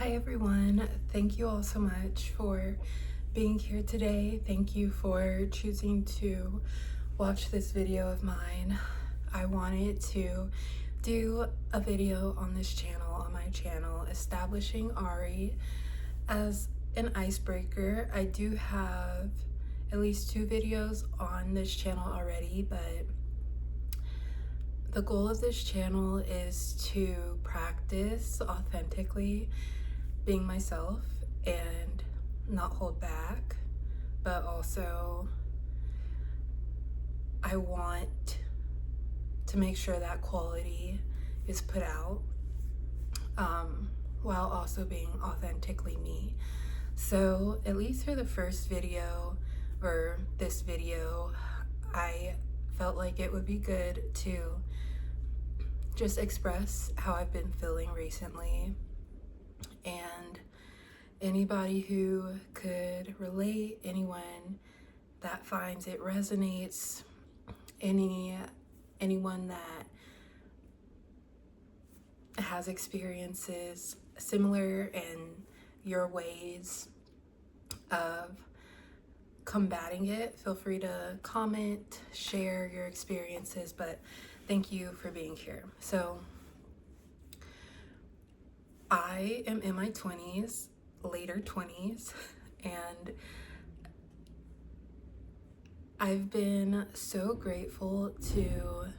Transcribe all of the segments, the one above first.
Hi everyone, thank you all so much for being here today. Thank you for choosing to watch this video of mine. I wanted to do a video on this channel, on my channel, establishing Ari as an icebreaker. I do have at least 2 videos on this channel already, but the goal of this channel is to practice authentically being myself and not hold back, but also I want to make sure that quality is put out while also being authentically me. So at least for the first video, or this video, I felt like it would be good to just express how I've been feeling recently, and anybody who could relate, anyone that finds it resonates, anyone that has experiences similar in your ways of combating it, feel free to comment, share your experiences, but thank you for being here. So I am in my 20s, later 20s, and I've been so grateful to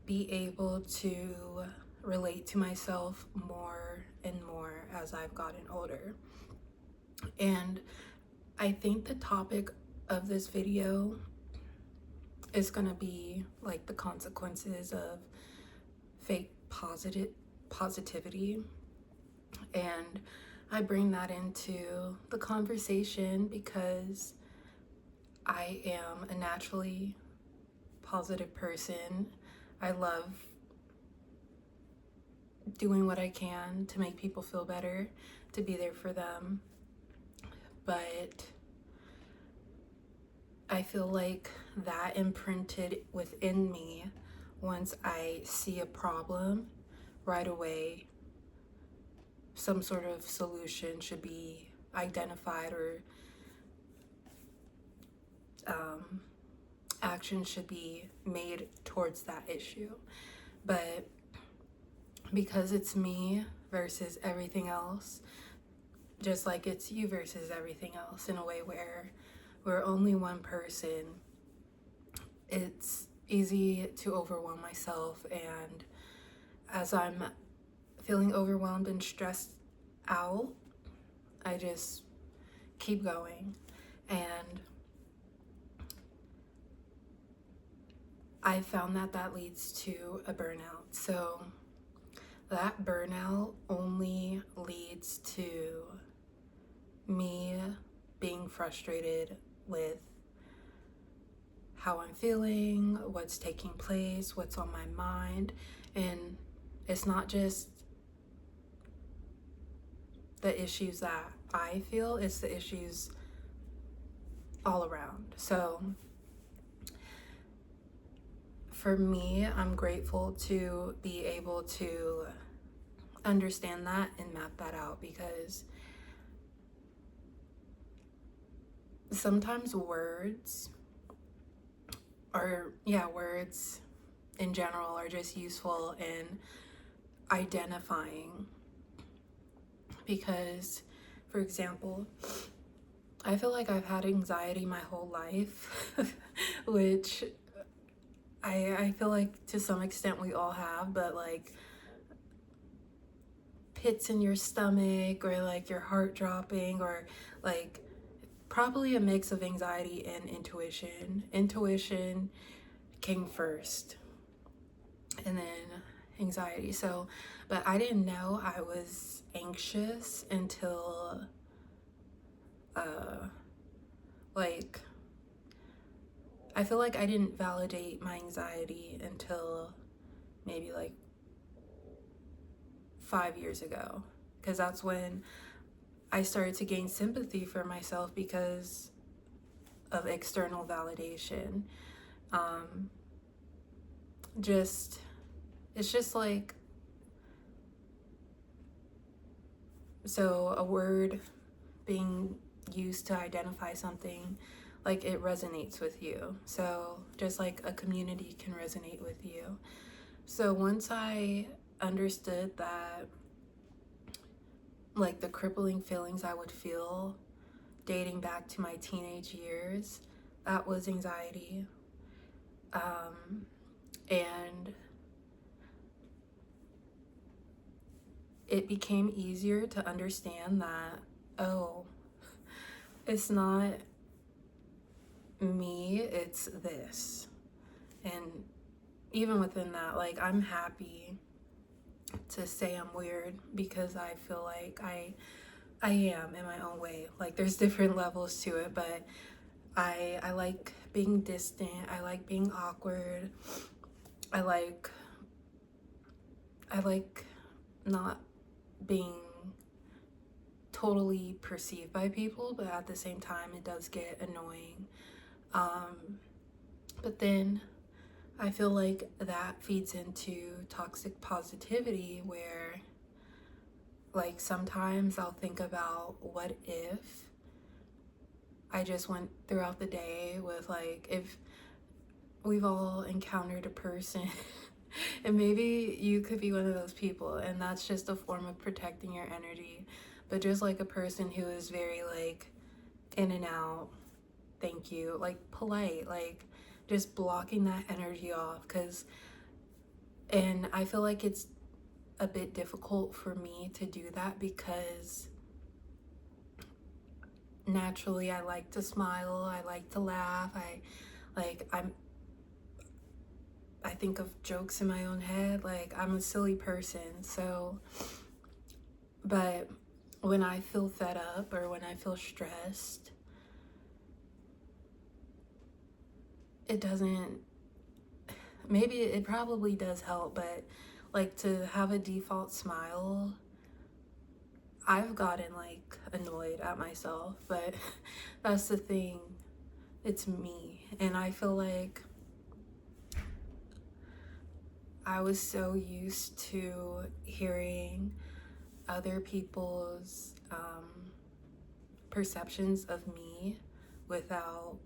be able to relate to myself more and more as I've gotten older. And I think the topic of this video is gonna be like the consequences of fake positivity, and I bring that into the conversation because I am a naturally positive person. I love doing what I can to make people feel better, to be there for them, but I feel like that imprinted within me. Once I see a problem, right away some sort of solution should be identified, or action should be made towards that issue. But because it's me versus everything else, just like it's you versus everything else, in a way where we're only one person, it's easy to overwhelm myself. And as I'm feeling overwhelmed and stressed out, I just keep going, and I found that leads to a burnout. So that burnout only leads to me being frustrated with how I'm feeling, what's taking place, what's on my mind. And it's not just the issues that I feel, it's the issues all around. So for me, I'm grateful to be able to understand that and map that out, because sometimes words in general are just useful in identifying. Because, for example, I feel like I've had anxiety my whole life, which I feel like to some extent we all have, but like pits in your stomach, or like your heart dropping, or like probably a mix of anxiety and intuition. Intuition came first and then anxiety. So, but I didn't know I was anxious until like I feel like I didn't validate my anxiety until maybe like 5 years ago, because that's when I started to gain sympathy for myself because of external validation. It's just like So a word being used to identify something, like it resonates with you. So just like a community can resonate with you. So once I understood that, like the crippling feelings I would feel dating back to my teenage years, that was anxiety. And it became easier to understand that, oh, it's not me, it's this. And even within that, like, I'm happy to say I'm weird because I feel like I am in my own way. Like, there's different levels to it, but I like being distant. I like being awkward. I like not being totally perceived by people, but at the same time it does get annoying. But then I feel like that feeds into toxic positivity, where like sometimes I'll think about, what if I just went throughout the day with, like, if we've all encountered a person and maybe you could be one of those people, and that's just a form of protecting your energy, but just like a person who is very like in and out, thank you, like polite, like just blocking that energy off. And I feel like it's a bit difficult for me to do that because naturally I like to smile, I like to laugh, I think of jokes in my own head, like I'm a silly person. So, but when I feel fed up or when I feel stressed, it doesn't, maybe it probably does help, but like to have a default smile, I've gotten like annoyed at myself, but that's the thing, it's me. And I feel like I was so used to hearing other people's perceptions of me without,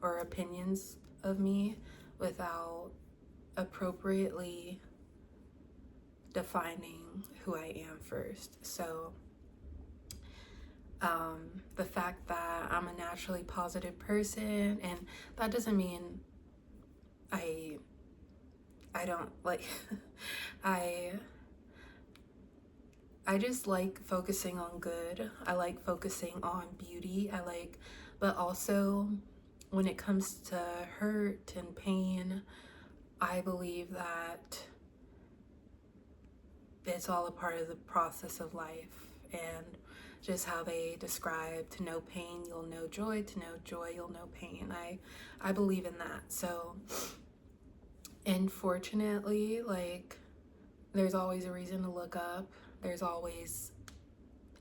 or opinions of me without appropriately defining who I am first. So the fact that I'm a naturally positive person, and that doesn't mean I don't like I just like focusing on good. I like focusing on beauty. But also when it comes to hurt and pain, I believe that it's all a part of the process of life. And just how they describe, to know pain, you'll know joy, to know joy, you'll know pain. I believe in that. So, and fortunately, like, there's always a reason to look up. There's always,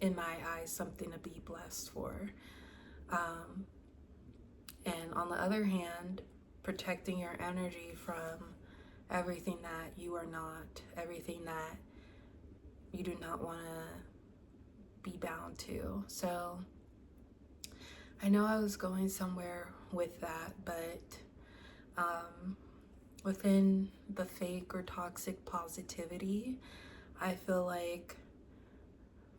in my eyes, something to be blessed for. And on the other hand, protecting your energy from everything that you are not, everything that you do not want to be bound to. So I know I was going somewhere with that, but within the fake or toxic positivity, I feel like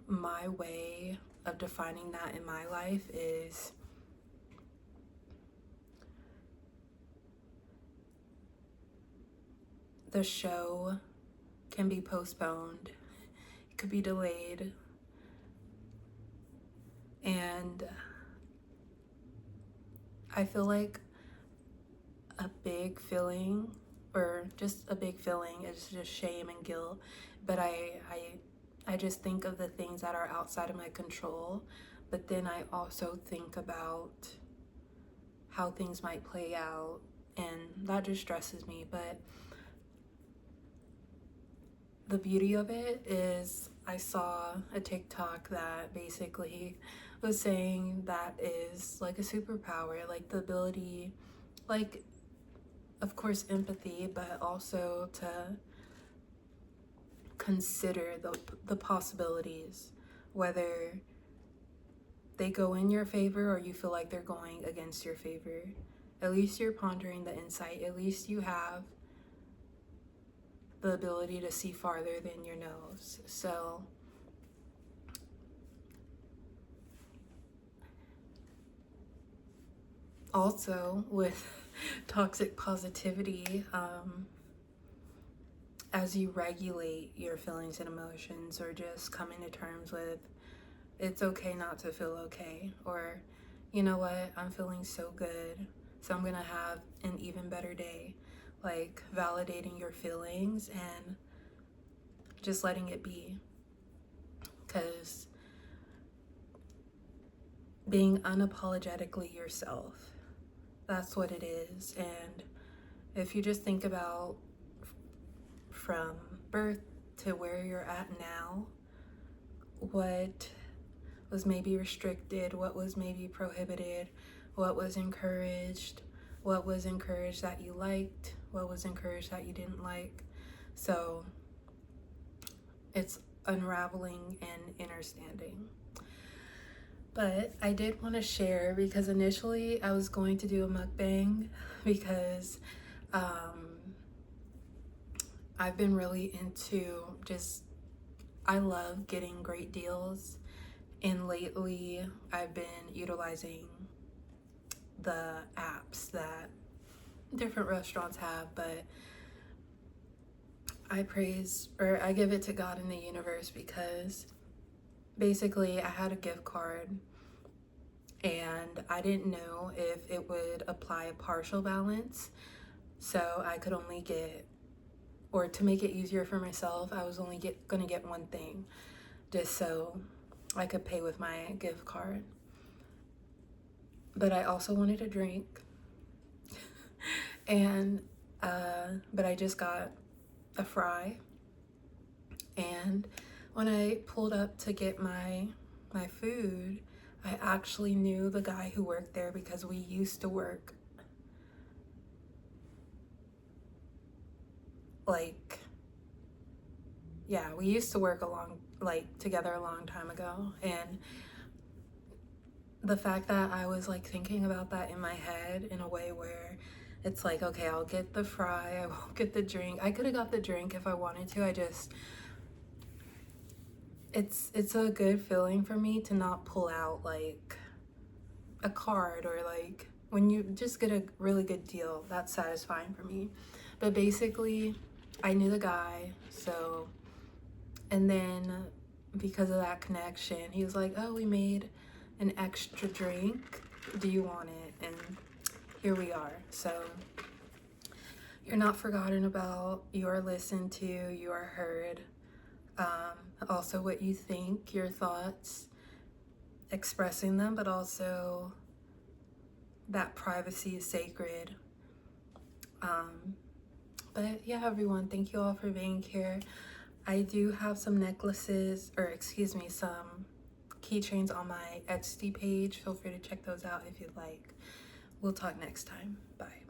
my way of defining that in my life is the show can be postponed, it could be delayed, and I feel like a big feeling, or just a big feeling, is just shame and guilt. But I just think of the things that are outside of my control, but then I also think about how things might play out, and that just stresses me. But the beauty of it is, I saw a TikTok that basically was saying that is like a superpower, like the ability, like, of course, empathy, but also to consider the possibilities whether they go in your favor or you feel like they're going against your favor. At least you're pondering the insight. At least you have the ability to see farther than your nose. So also with toxic positivity, as you regulate your feelings and emotions, or just coming to terms with it's okay not to feel okay, or you know what, I'm feeling so good, so I'm gonna have an even better day. Like validating your feelings and just letting it be, because being unapologetically yourself, that's what it is. And if you just think about from birth to where you're at now, what was maybe restricted, what was maybe prohibited, what was encouraged that you liked, what was encouraged that you didn't like. So it's unraveling and understanding. But I did want to share, because initially I was going to do a mukbang, because I've been really into I love getting great deals, and lately I've been utilizing the apps that different restaurants have, but I give it to God and the universe, because basically I had a gift card and I didn't know if it would apply a partial balance, so I could only get, or to make it easier for myself, I was only gonna get one thing, just so I could pay with my gift card. But I also wanted a drink, and but I just got a fry. And when I pulled up to get my food, I actually knew the guy who worked there, because we used to work together a long time ago. And the fact that I was like thinking about that in my head in a way where it's like, okay, I'll get the fry, I won't get the drink. I could have got the drink if I wanted to. It's a good feeling for me to not pull out like a card, or like when you just get a really good deal, that's satisfying for me. But basically I knew the guy, so, and then because of that connection, he was like, oh, we made an extra drink, do you want it? And here we are. So you're not forgotten about, you are listened to, you are heard. Also what you think, your thoughts, expressing them, but also that privacy is sacred. But yeah, everyone, thank you all for being here. I do have some necklaces, or excuse me, some keychains on my Etsy page. Feel free to check those out if you'd like. We'll talk next time. Bye.